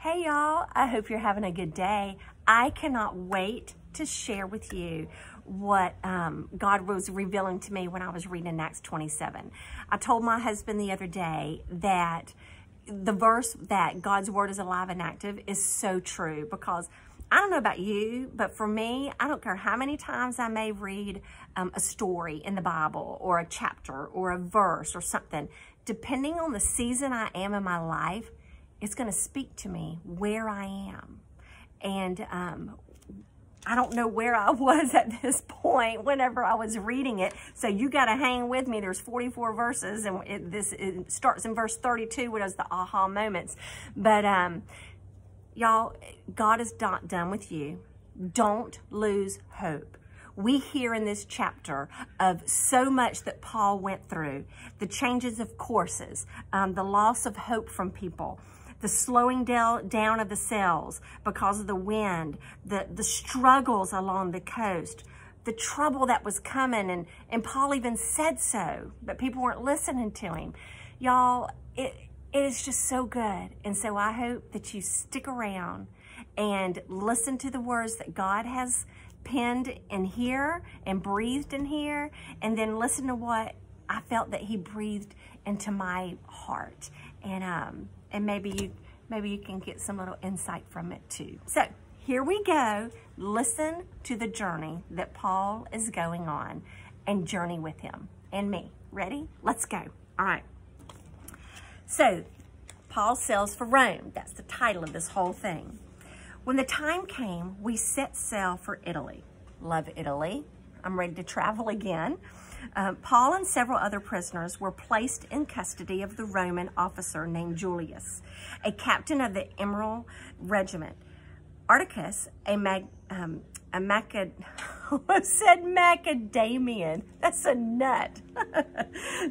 Hey y'all, I hope you're having a good day. I cannot wait to share with you what God was revealing to me when I was reading Acts 27. I told my husband the other day that the verse that God's word is alive and active is so true, because I don't know about you, but for me, I don't care how many times I may read a story in the Bible or a chapter or a verse or something, depending on the season I am in my life, it's going to speak to me where I am. And I don't know where I was at this point whenever I was reading it. So you got to hang with me. There's 44 verses, and it starts in verse 32, which is the aha moments. But y'all, God is not done with you. Don't lose hope. We hear in this chapter of so much that Paul went through, the changes of courses, the loss of hope from people, the slowing down of the sails because of the wind, the struggles along the coast, the trouble that was coming, and Paul even said so, but people weren't listening to him. Y'all, it is just so good. And so I hope that you stick around and listen to the words that God has penned in here and breathed in here, and then listen to what I felt that he breathed into my heart. And maybe you can get some little insight from it too. So here we go. Listen to the journey that Paul is going on, and journey with him and me. Ready? Let's go. All right. So Paul sails for Rome. That's the title of this whole thing. When the time came, we set sail for Italy. Love Italy. I'm ready to travel again. Paul and several other prisoners were placed in custody of the Roman officer named Julius, a captain of the Emerald Regiment. Articus, Macedonian. That's a nut.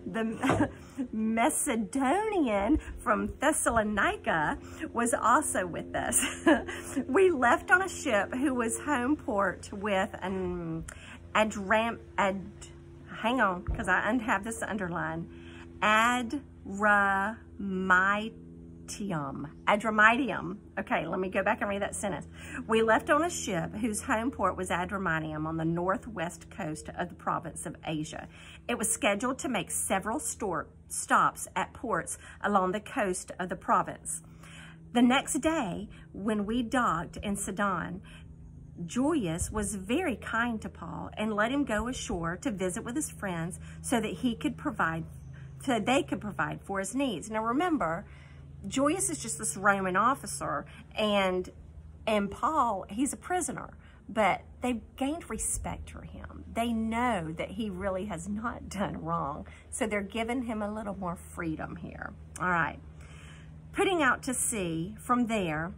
The Macedonian from Thessalonica was also with us. We left on a ship who was home port with an hang on, because I have this underlined. Adramyttium. Okay, let me go back and read that sentence. We left on a ship whose home port was Adramyttium on the northwest coast of the province of Asia. It was scheduled to make several stops at ports along the coast of the province. The next day, when we docked in Sidon, Julius was very kind to Paul and let him go ashore to visit with his friends so that they could provide for his needs. Now remember, Julius is just this Roman officer, and Paul, he's a prisoner, but they've gained respect for him. They know that he really has not done wrong, so they're giving him a little more freedom here. All right. Putting out to sea from there,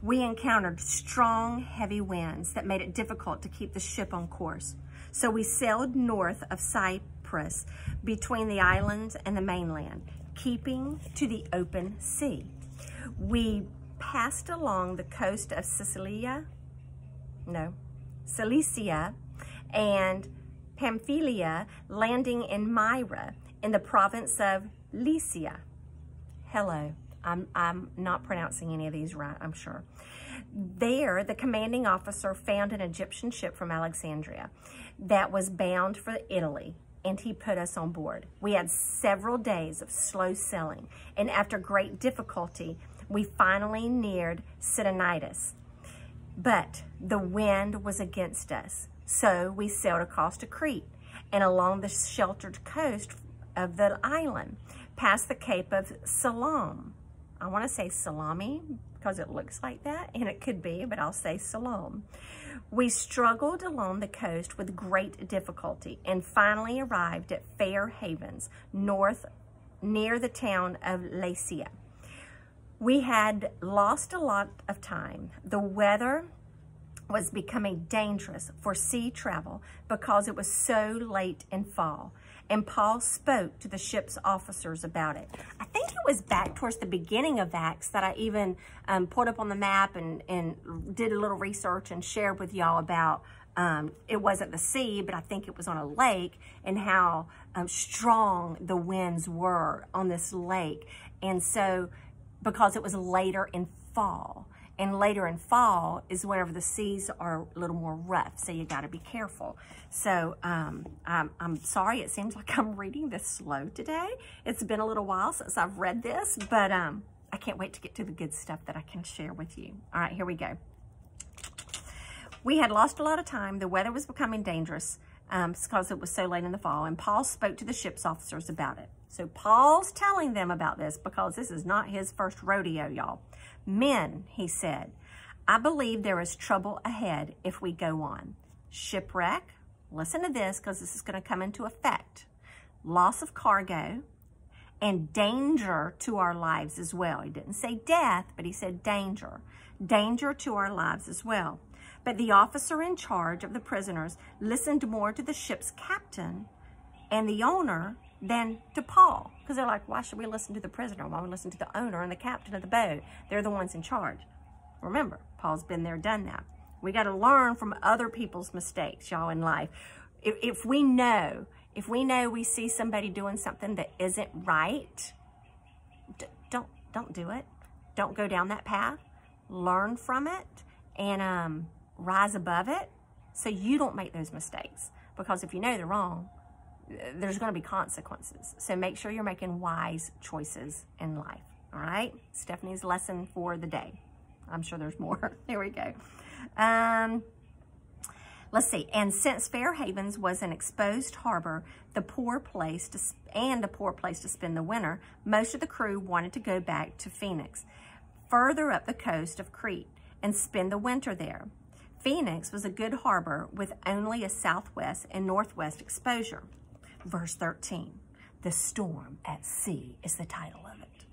we encountered strong, heavy winds that made it difficult to keep the ship on course. So we sailed north of Cyprus between the islands and the mainland, keeping to the open sea. We passed along the coast of Cilicia and Pamphylia, landing in Myra in the province of Lycia. Hello. I'm not pronouncing any of these right, I'm sure. There, the commanding officer found an Egyptian ship from Alexandria that was bound for Italy, and he put us on board. We had several days of slow sailing, and after great difficulty, we finally neared Cydonitis. But the wind was against us, so we sailed across to Crete and along the sheltered coast of the island, past the Cape of Salam. I want to say Salami because it looks like that, and it could be, but I'll say Salam. We struggled along the coast with great difficulty and finally arrived at Fair Havens, near the town of Lasea. We had lost a lot of time. The weather was becoming dangerous for sea travel because it was so late in fall, and Paul spoke to the ship's officers about it. I think it was back towards the beginning of Acts that I even pulled up on the map and did a little research and shared with y'all about it wasn't the sea, but I think it was on a lake, and how strong the winds were on this lake. And so because it was later in fall. And later in fall is whenever the seas are a little more rough, so you got to be careful. So I'm sorry, it seems like I'm reading this slow today. It's been a little while since I've read this, but I can't wait to get to the good stuff that I can share with you. All right, here we go. We had lost a lot of time. The weather was becoming dangerous because it was so late in the fall, and Paul spoke to the ship's officers about it. So Paul's telling them about this because this is not his first rodeo, y'all. Men, he said, I believe there is trouble ahead if we go on. Shipwreck, listen to this because this is going to come into effect. Loss of cargo and danger to our lives as well. He didn't say death, but he said danger. Danger to our lives as well. But the officer in charge of the prisoners listened more to the ship's captain and the owner than to Paul. Because they're like, why should we listen to the prisoner? Why don't we listen to the owner and the captain of the boat? They're the ones in charge. Remember, Paul's been there, done that. We got to learn from other people's mistakes, y'all, in life. If we know we see somebody doing something that isn't right, don't do it. Don't go down that path. Learn from it and rise above it so you don't make those mistakes. Because if you know they're wrong, there's going to be consequences. So make sure you're making wise choices in life. All right? Stephanie's lesson for the day. I'm sure there's more. Here we go. Let's see. And since Fair Havens was an exposed harbor, a poor place to spend the winter, most of the crew wanted to go back to Phoenix, further up the coast of Crete, and spend the winter there. Phoenix was a good harbor with only a southwest and northwest exposure. Verse 13, the storm at sea is the title of it.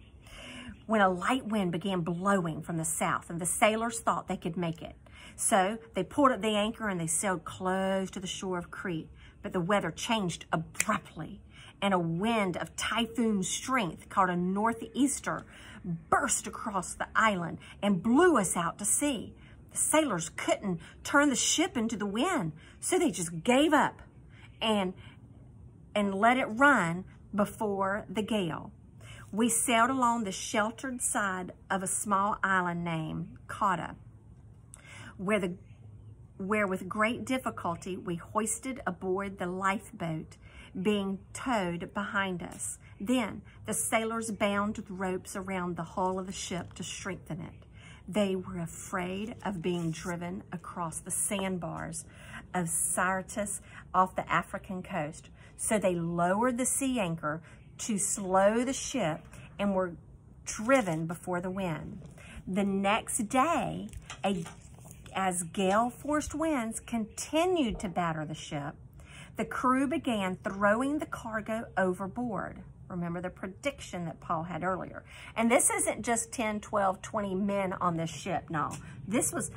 When a light wind began blowing from the south, and the sailors thought they could make it. So they pulled up the anchor and they sailed close to the shore of Crete. But the weather changed abruptly, and a wind of typhoon strength called a northeaster burst across the island and blew us out to sea. The sailors couldn't turn the ship into the wind, so they just gave up and let it run before the gale. We sailed along the sheltered side of a small island named Cauda, where with great difficulty we hoisted aboard the lifeboat being towed behind us. Then the sailors bound ropes around the hull of the ship to strengthen it. They were afraid of being driven across the sandbars of Syrtis off the African coast. So they lowered the sea anchor to slow the ship and were driven before the wind. The next day, as gale-forced winds continued to batter the ship, the crew began throwing the cargo overboard. Remember the prediction that Paul had earlier. And this isn't just 10, 12, 20 men on this ship. No, this was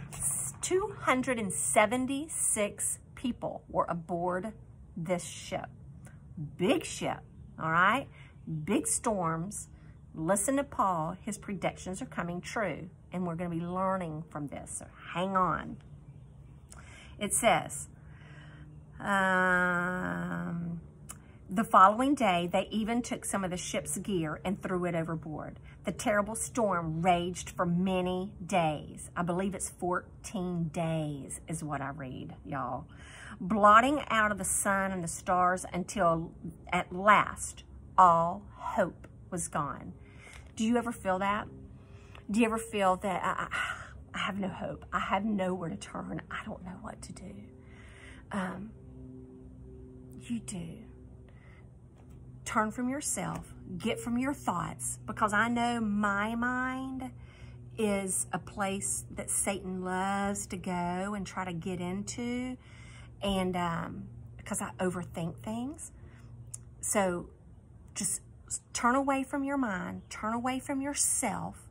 276 people were aboard this ship. Big ship, all right? Big storms. Listen to Paul. His predictions are coming true. And we're going to be learning from this. So hang on. It says, the following day, they even took some of the ship's gear and threw it overboard. The terrible storm raged for many days. I believe it's 14 days is what I read, y'all. Blotting out of the sun and the stars until at last all hope was gone. Do you ever feel that? Do you ever feel that I have no hope? I have nowhere to turn. I don't know what to do. You do. Turn from yourself. Get from your thoughts. Because I know my mind is a place that Satan loves to go and try to get into. And because I overthink things. So just turn away from your mind. Turn away from yourself.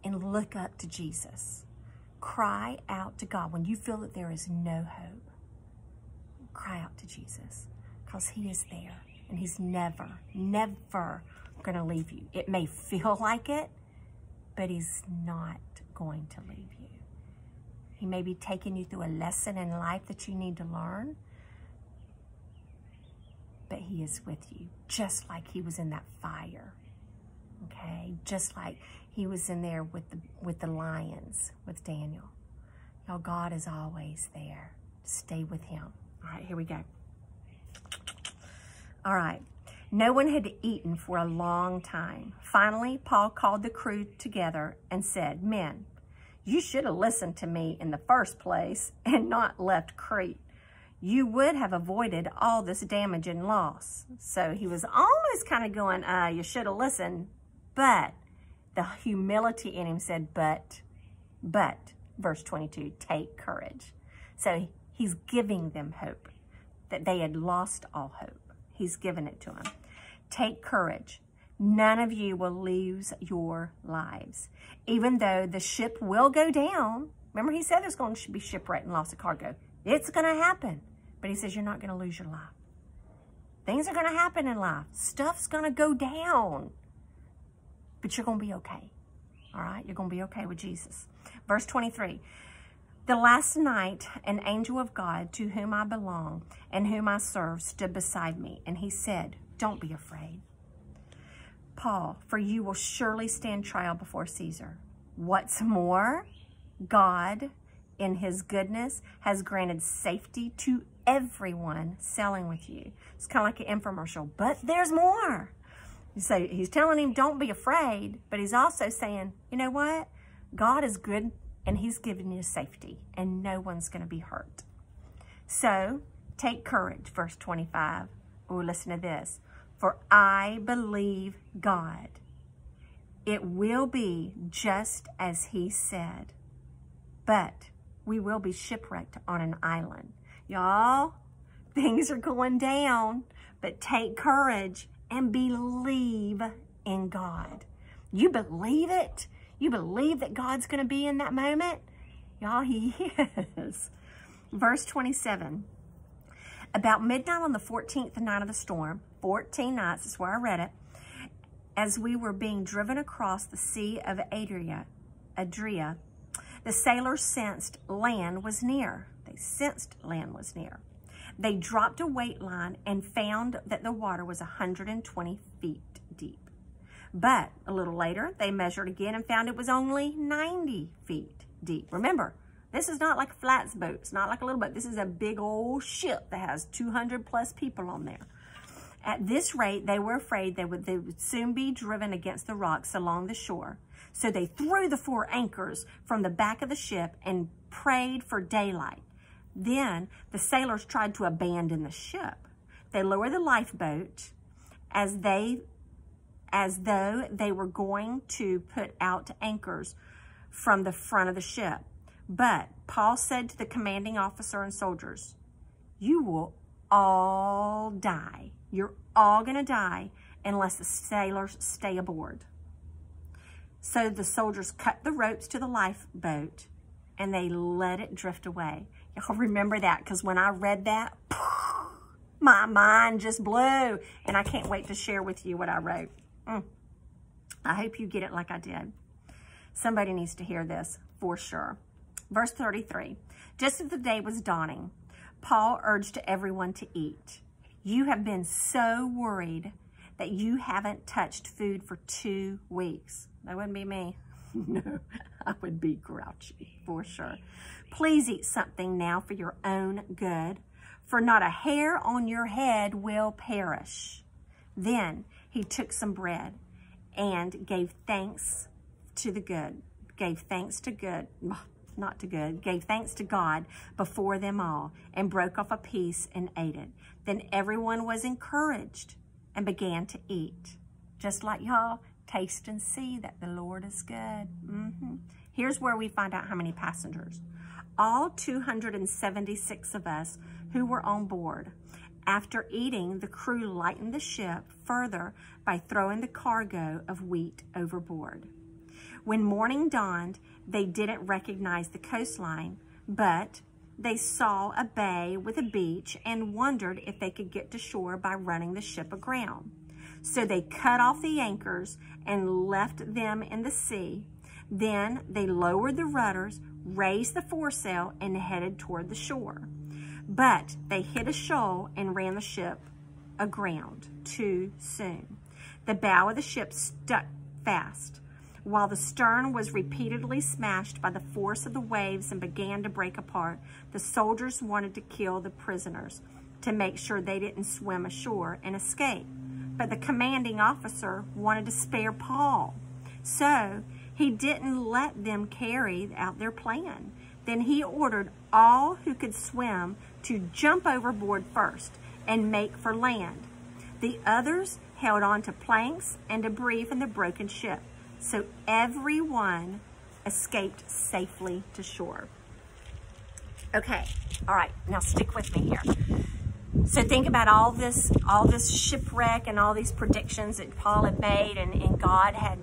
And look up to Jesus. Cry out to God. When you feel that there is no hope, cry out to Jesus. Because he is there. And he's never, never going to leave you. It may feel like it, but he's not going to leave you. He may be taking you through a lesson in life that you need to learn, but he is with you, just like he was in that fire, okay? Just like he was in there with the lions, with Daniel. Y'all, God is always there. Stay with him. All right, here we go. All right. No one had eaten for a long time. Finally, Paul called the crew together and said, "Men, you should have listened to me in the first place and not left Crete. You would have avoided all this damage and loss." So he was almost kind of going, you should have listened. But the humility in him said, but, verse 22, take courage. So he's giving them hope that they had lost all hope. He's given it to them. Take courage. None of you will lose your lives. Even though the ship will go down. Remember, he said there's going to be shipwreck and loss of cargo. It's going to happen. But he says you're not going to lose your life. Things are going to happen in life. Stuff's going to go down. But you're going to be okay. All right? You're going to be okay with Jesus. Verse 23. The last night, an angel of God to whom I belong and whom I serve stood beside me. And he said, "Don't be afraid, Paul, for you will surely stand trial before Caesar. What's more, God, in his goodness, has granted safety to everyone sailing with you." It's kind of like an infomercial, but there's more. So he's telling him, don't be afraid, but he's also saying, you know what? God is good, and he's giving you safety, and no one's going to be hurt. So take courage, verse 25. Oh, listen to this. For I believe God. It will be just as he said, but we will be shipwrecked on an island. Y'all, things are going down, but take courage and believe in God. You believe it? You believe that God's going to be in that moment? Y'all, he is. Verse 27. About midnight on the 14th night of the storm, 14 nights, that's where I read it, as we were being driven across the Sea of Adria, the sailors sensed land was near. They sensed land was near. They dropped a weight line and found that the water was 120 feet deep. But a little later, they measured again and found it was only 90 feet deep. Remember, this is not like a flats boat. It's not like a little boat. This is a big old ship that has 200 plus people on there. At this rate, they were afraid they would soon be driven against the rocks along the shore. So they threw the 4 anchors from the back of the ship and prayed for daylight. Then the sailors tried to abandon the ship. They lowered the lifeboat as though they were going to put out anchors from the front of the ship. But Paul said to the commanding officer and soldiers, "You will all die. You're all going to die unless the sailors stay aboard." So the soldiers cut the ropes to the lifeboat and they let it drift away. Y'all remember that, because when I read that, my mind just blew, and I can't wait to share with you what I wrote. I hope you get it like I did. Somebody needs to hear this for sure. Verse 33, just as the day was dawning, Paul urged everyone to eat. You have been so worried that you haven't touched food for 2 weeks. That wouldn't be me. No, I would be grouchy for sure. Please eat something now for your own good, for not a hair on your head will perish. Then he took some bread and gave thanks to God before them all, and broke off a piece and ate it. Then everyone was encouraged and began to eat. Just like y'all, taste and see that the Lord is good. Here's where we find out how many passengers. All 276 of us who were on board. After eating, the crew lightened the ship further by throwing the cargo of wheat overboard. When morning dawned, they didn't recognize the coastline, but they saw a bay with a beach and wondered if they could get to shore by running the ship aground. So they cut off the anchors and left them in the sea. Then they lowered the rudders, raised the foresail, and headed toward the shore. But they hit a shoal and ran the ship aground too soon. The bow of the ship stuck fast while the stern was repeatedly smashed by the force of the waves and began to break apart, the soldiers wanted to kill the prisoners to make sure they didn't swim ashore and escape. But the commanding officer wanted to spare Paul, so he didn't let them carry out their plan. Then he ordered all who could swim to jump overboard first and make for land. The others held on to planks and debris from the broken ship, so everyone escaped safely to shore. Okay, all right, now stick with me here. So think about all this shipwreck and all these predictions that Paul had made, and God had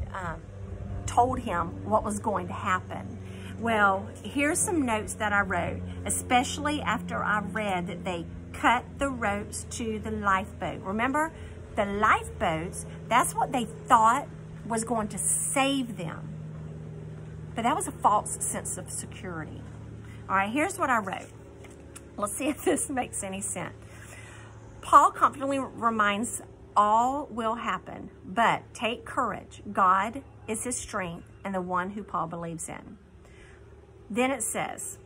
told him what was going to happen. Well, here's some notes that I wrote, especially after I read that they cut the ropes to the lifeboat. Remember, the lifeboats, that's what they thought was going to save them. But that was a false sense of security. All right, here's what I wrote. Let's see if this makes any sense. Paul confidently reminds all will happen, but take courage. God is his strength and the one who Paul believes in. Then it says,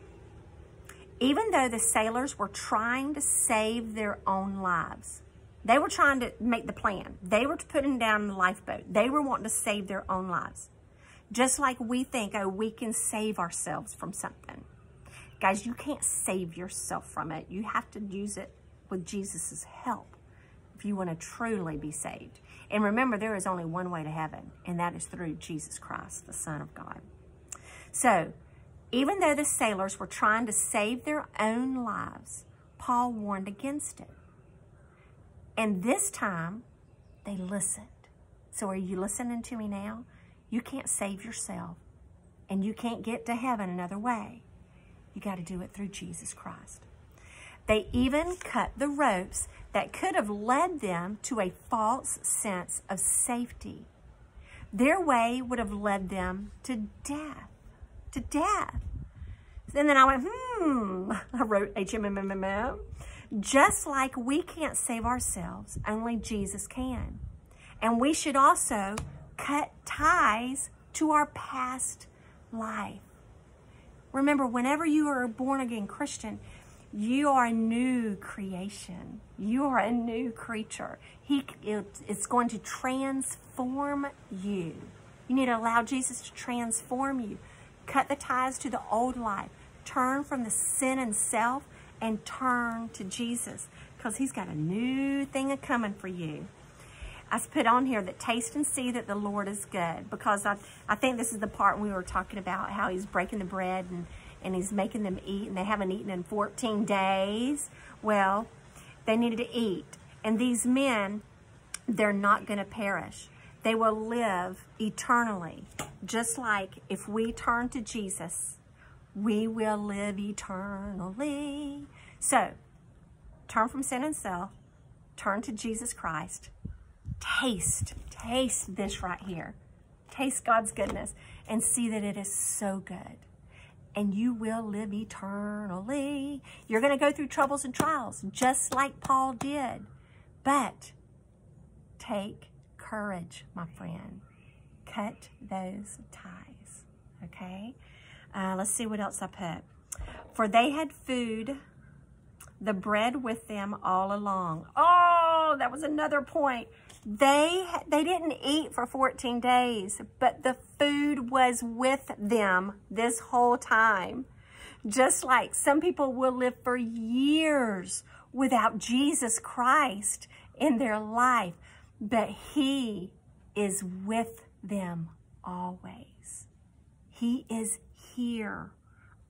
even though the sailors were trying to save their own lives, they were trying to make the plan. They were putting down the lifeboat. They were wanting to save their own lives. Just like we think, oh, we can save ourselves from something. Guys, you can't save yourself from it. You have to use it with Jesus' help if you want to truly be saved. And remember, there is only one way to heaven, and that is through Jesus Christ, the Son of God. So, even though the sailors were trying to save their own lives, Paul warned against it. And this time, they listened. So are you listening to me now? You can't save yourself, and you can't get to heaven another way. You got to do it through Jesus Christ. They even cut the ropes that could have led them to a false sense of safety. Their way would have led them to death. To death. And then I went, I wrote HMMMM. Just like we can't save ourselves, only Jesus can. And we should also cut ties to our past life. Remember, whenever you are a born-again Christian, you are a new creation. You are a new creature. It's going to transform you. You need to allow Jesus to transform you. Cut the ties to the old life. Turn from the sin and self and turn to Jesus, because he's got a new thing coming for you. I put on here that taste and see that the Lord is good, because I think this is the part we were talking about, how he's breaking the bread and he's making them eat, and they haven't eaten in 14 days. Well, they needed to eat. And these men, they're not going to perish. They will live eternally. Just like if we turn to Jesus, we will live eternally. So, turn from sin and self. Turn to Jesus Christ. Taste this right here. Taste God's goodness and see that it is so good. And you will live eternally. You're going to go through troubles and trials, just like Paul did. But take courage, my friend. Cut those ties, okay? Let's see what else I put. For they had food, the bread with them all along. Oh, that was another point. They didn't eat for 14 days, but the food was with them this whole time. Just like some people will live for years without Jesus Christ in their life, but he is with them always. He is here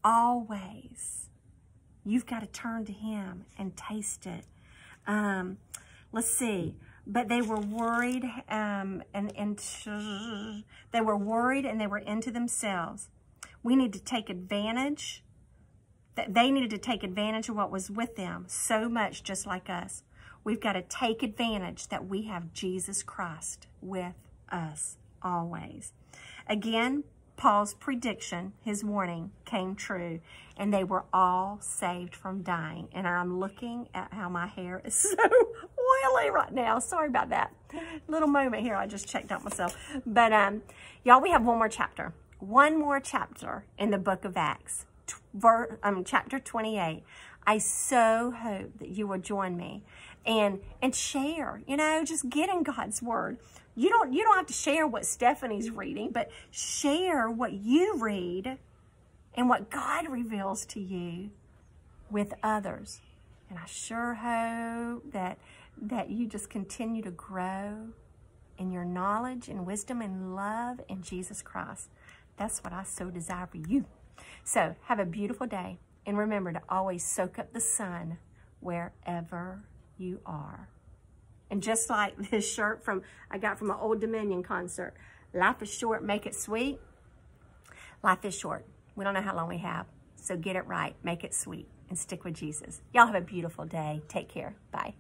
always. You've got to turn to him and taste it. Let's see. But they were worried, they were worried and they were into themselves. We need to take advantage. They needed to take advantage of what was with them so much, just like us. We've got to take advantage that we have Jesus Christ with us always. Again, Paul's prediction, his warning, came true, and they were all saved from dying. And I'm looking at how my hair is so silly right now. Sorry about that. Little moment here. I just checked out myself. But y'all, we have one more chapter. One more chapter in the book of Acts, chapter 28. I so hope that you will join me and share, you know, just get in God's word. You don't have to share what Stephanie's reading, but share what you read and what God reveals to you with others. And I sure hope that you just continue to grow in your knowledge and wisdom and love in Jesus Christ. That's what I so desire for you. So have a beautiful day. And remember to always soak up the sun wherever you are. And just like this shirt I got from an Old Dominion concert, life is short, make it sweet. Life is short. We don't know how long we have. So get it right, make it sweet, and stick with Jesus. Y'all have a beautiful day. Take care. Bye.